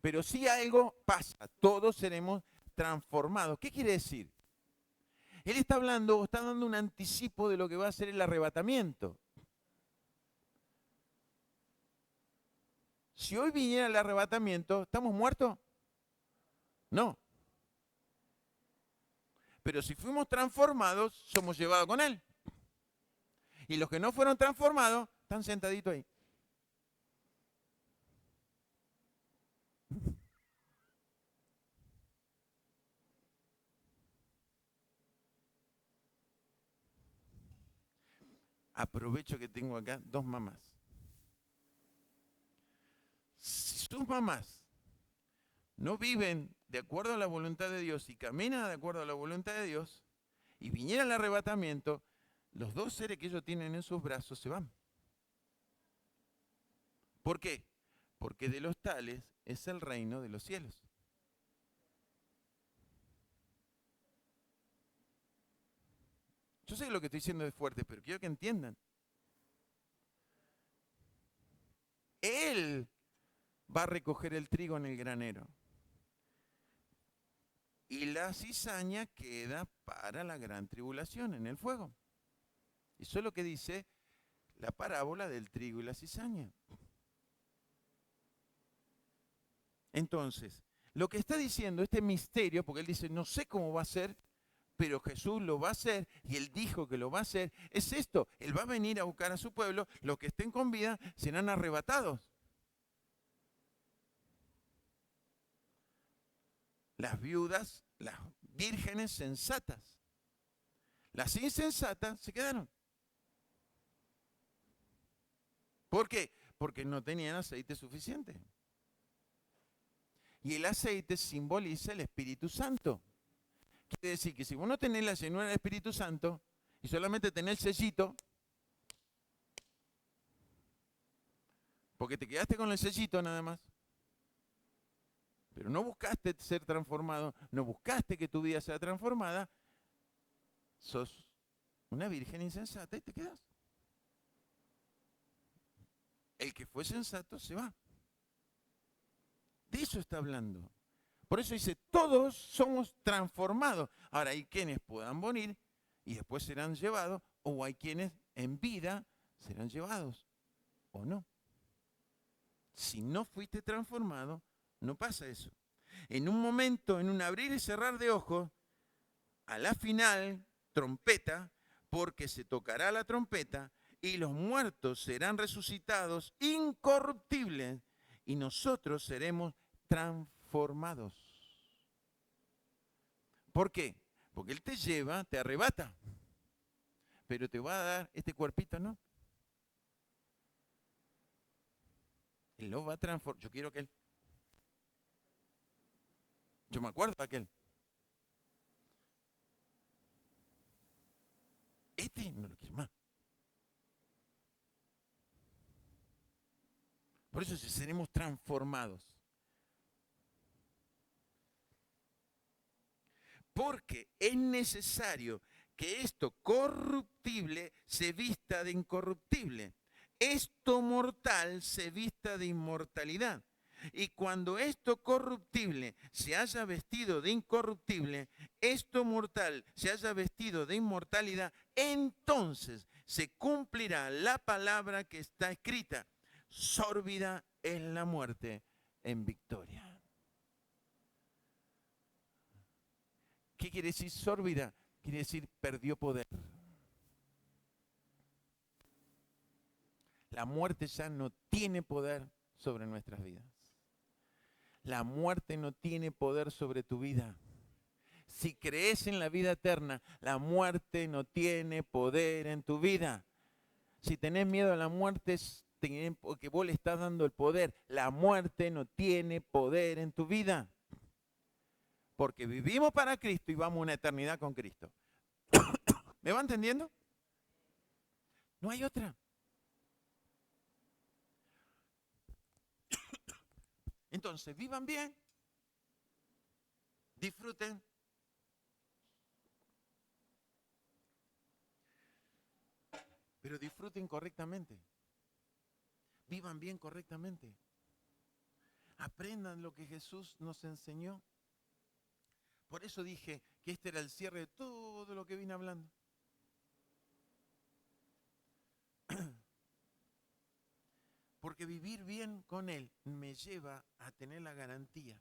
Pero si algo pasa, todos seremos transformados. ¿Qué quiere decir? Él está hablando, está dando un anticipo de lo que va a ser el arrebatamiento. Si hoy viniera el arrebatamiento, ¿estamos muertos? No. Pero si fuimos transformados, somos llevados con Él. Y los que no fueron transformados, están sentaditos ahí. Aprovecho que tengo acá dos mamás. Si sus mamás no viven de acuerdo a la voluntad de Dios y caminan de acuerdo a la voluntad de Dios, y viniera el arrebatamiento, los dos seres que ellos tienen en sus brazos se van. ¿Por qué? Porque de los tales es el reino de los cielos. Yo sé que lo que estoy diciendo es fuerte, pero quiero que entiendan. Él va a recoger el trigo en el granero. Y la cizaña queda para la gran tribulación en el fuego. Eso es lo que dice la parábola del trigo y la cizaña. Entonces, lo que está diciendo este misterio, porque él dice, no sé cómo va a ser, pero Jesús lo va a hacer y él dijo que lo va a hacer, es esto, él va a venir a buscar a su pueblo, los que estén con vida serán arrebatados. Las viudas, las vírgenes sensatas. Las insensatas se quedaron. ¿Por qué? Porque no tenían aceite suficiente. Y el aceite simboliza el Espíritu Santo. Quiere decir que si vos no tenés la llenura del Espíritu Santo y solamente tenés el sellito, porque te quedaste con el sellito nada más, pero no buscaste ser transformado, no buscaste que tu vida sea transformada, sos una virgen insensata y te quedas. El que fue sensato se va. De eso está hablando. Por eso dice, todos somos transformados. Ahora, hay quienes puedan morir y después serán llevados, o hay quienes en vida serán llevados, o no. Si no fuiste transformado, no pasa eso. En un momento, en un abrir y cerrar de ojos, a la final, trompeta, porque se tocará la trompeta y los muertos serán resucitados incorruptibles y nosotros seremos transformados. ¿Por qué? Porque Él te lleva, te arrebata, pero te va a dar este cuerpito, ¿no? Él lo va a transformar. Yo quiero que Él... Yo me acuerdo de aquel. Este no lo quiero más. Por eso seremos transformados. Porque es necesario que esto corruptible se vista de incorruptible. Esto mortal se vista de inmortalidad. Y cuando esto corruptible se haya vestido de incorruptible, esto mortal se haya vestido de inmortalidad, entonces se cumplirá la palabra que está escrita. Sórbida es la muerte en victoria. ¿Qué quiere decir sórbida? Quiere decir perdió poder. La muerte ya no tiene poder sobre nuestras vidas. La muerte no tiene poder sobre tu vida. Si crees en la vida eterna, la muerte no tiene poder en tu vida. Si tenés miedo a la muerte, es porque vos le estás dando el poder. La muerte no tiene poder en tu vida. Porque vivimos para Cristo y vamos a una eternidad con Cristo. ¿Me va entendiendo? No hay otra. Entonces, vivan bien, disfruten, pero disfruten correctamente. Vivan bien correctamente. Aprendan lo que Jesús nos enseñó. Por eso dije que este era el cierre de todo lo que vine hablando. Porque vivir bien con Él me lleva a tener la garantía.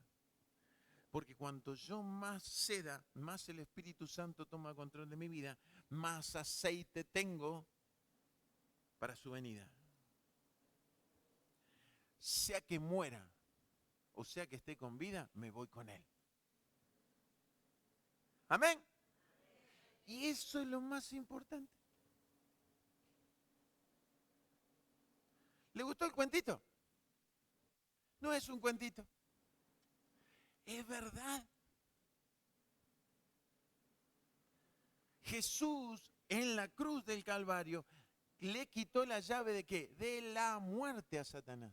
Porque cuanto yo más ceda, más el Espíritu Santo toma control de mi vida, más aceite tengo para su venida. Sea que muera o sea que esté con vida, me voy con Él. Amén. Y eso es lo más importante. ¿Le gustó el cuentito? No es un cuentito. Es verdad. Jesús en la cruz del Calvario le quitó la llave de ¿qué? De la muerte a Satanás.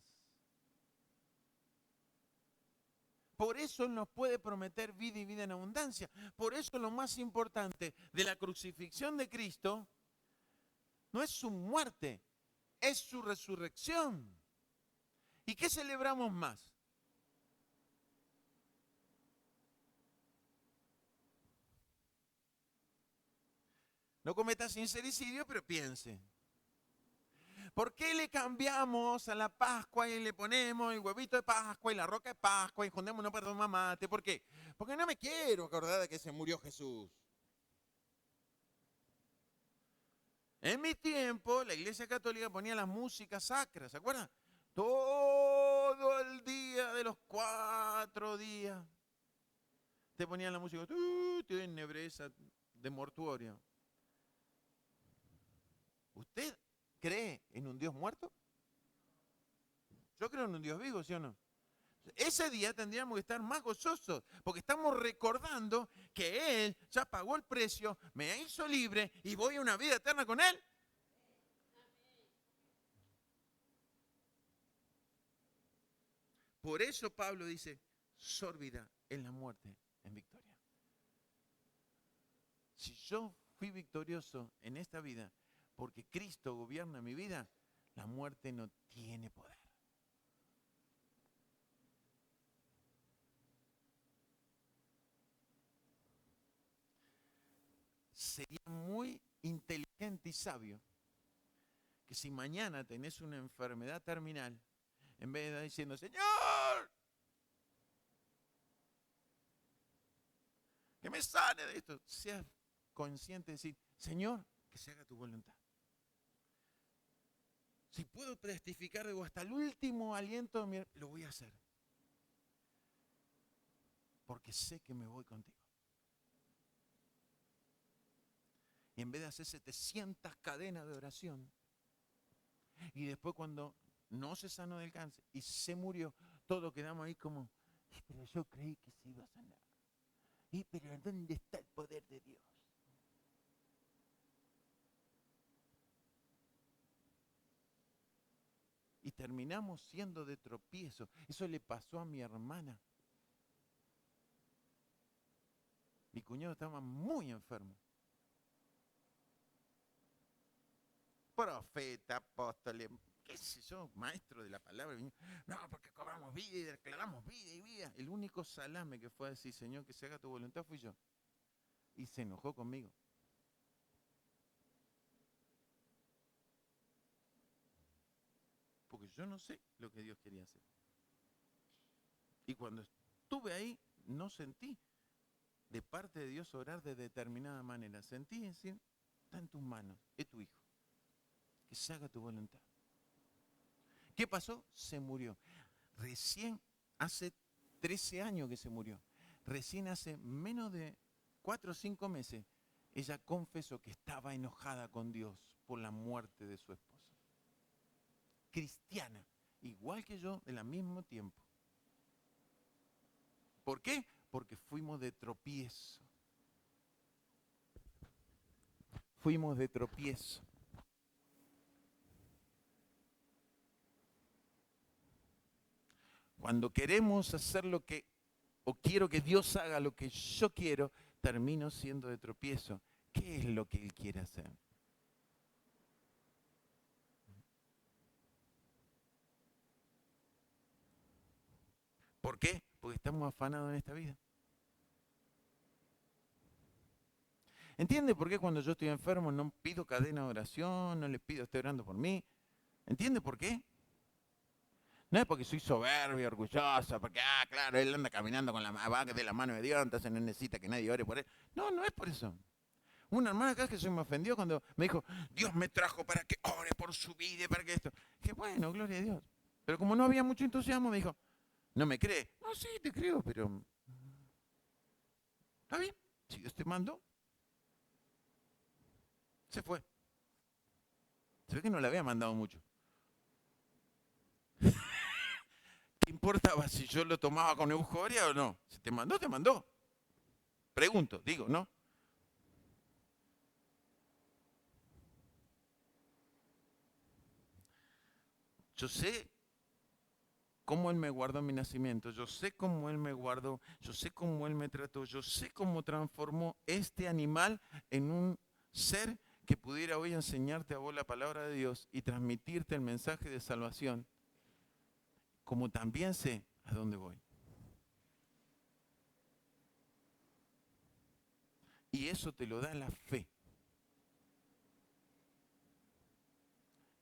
Por eso Él nos puede prometer vida y vida en abundancia. Por eso lo más importante de la crucifixión de Cristo no es su muerte, es su resurrección. ¿Y qué celebramos más? No cometa sincericidio, pero piense. ¿Por qué le cambiamos a la Pascua y le ponemos el huevito de Pascua y la roca de Pascua y juntemos una para tomar mate? ¿Por qué? Porque no me quiero acordar de que se murió Jesús. En mi tiempo, la Iglesia Católica ponía las músicas sacras, ¿se acuerdan? Todo el día de los 4 días te ponían la música en nebreza de mortuorio. ¿Usted cree en un Dios muerto? Yo creo en un Dios vivo, ¿sí o no? Ese día tendríamos que estar más gozosos, porque estamos recordando que Él ya pagó el precio, me hizo libre y voy a una vida eterna con Él. Por eso Pablo dice, sórbida es la muerte en victoria. Si yo fui victorioso en esta vida, porque Cristo gobierna mi vida, la muerte no tiene poder. Sería muy inteligente y sabio que si mañana tenés una enfermedad terminal, en vez de estar diciendo, Señor, que me sane de esto, seas consciente de decir, Señor, que se haga tu voluntad. Si puedo testificar de vos hasta el último aliento de mi, lo voy a hacer. Porque sé que me voy contigo. Y en vez de hacer 700 cadenas de oración, y después cuando no se sanó del cáncer y se murió, todos quedamos ahí como, pero yo creí que se iba a sanar. Pero ¿dónde está el poder de Dios? Y terminamos siendo de tropiezo. Eso le pasó a mi hermana. Mi cuñado estaba muy enfermo. Profeta, apóstol, qué sé yo, maestro de la palabra. No, porque cobramos vida y declaramos vida y vida. El único salame que fue a decir, Señor, que se haga tu voluntad, fui yo. Y se enojó conmigo. Porque yo no sé lo que Dios quería hacer. Y cuando estuve ahí, no sentí de parte de Dios orar de determinada manera. Sentí decir, está en tus manos, es tu hijo. Que se haga tu voluntad. ¿Qué pasó? Se murió. Recién hace 13 años que se murió. Recién hace menos de 4 o 5 meses, ella confesó que estaba enojada con Dios por la muerte de su esposo. Cristiana, igual que yo, del mismo tiempo. ¿Por qué? Porque fuimos de tropiezo. Fuimos de tropiezo. Cuando queremos hacer lo que, o quiero que Dios haga lo que yo quiero, termino siendo de tropiezo. ¿Qué es lo que Él quiere hacer? ¿Por qué? Porque estamos afanados en esta vida. ¿Entiende por qué cuando yo estoy enfermo no pido cadena de oración, no le pido estoy orando por mí? ¿Entiende por qué? No es porque soy soberbio, orgullosa, porque, claro, él anda caminando con la vaca de la mano de Dios, entonces no necesita que nadie ore por él. No, no es por eso. Una hermana acá que se me ofendió cuando me dijo, Dios me trajo para que ore por su vida y para que esto. Que bueno, gloria a Dios. Pero como no había mucho entusiasmo, me dijo, ¿no me cree? No, sí, te creo, pero... ¿Está bien? Si Dios te mandó, se fue. Se ve que no le había mandado mucho. ¿Qué importaba si yo lo tomaba con euforia o no? Si te mandó, te mandó. Pregunto, digo, ¿no? Yo sé cómo Él me guardó mi nacimiento, yo sé cómo Él me guardó, yo sé cómo Él me trató, yo sé cómo transformó este animal en un ser que pudiera hoy enseñarte a vos la palabra de Dios y transmitirte el mensaje de salvación, como también sé a dónde voy. Y eso te lo da la fe.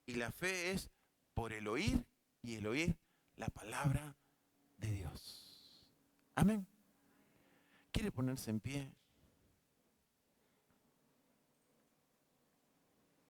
Y la fe es por el oír y el oír la palabra de Dios. Amén. ¿Quiere ponerse en pie?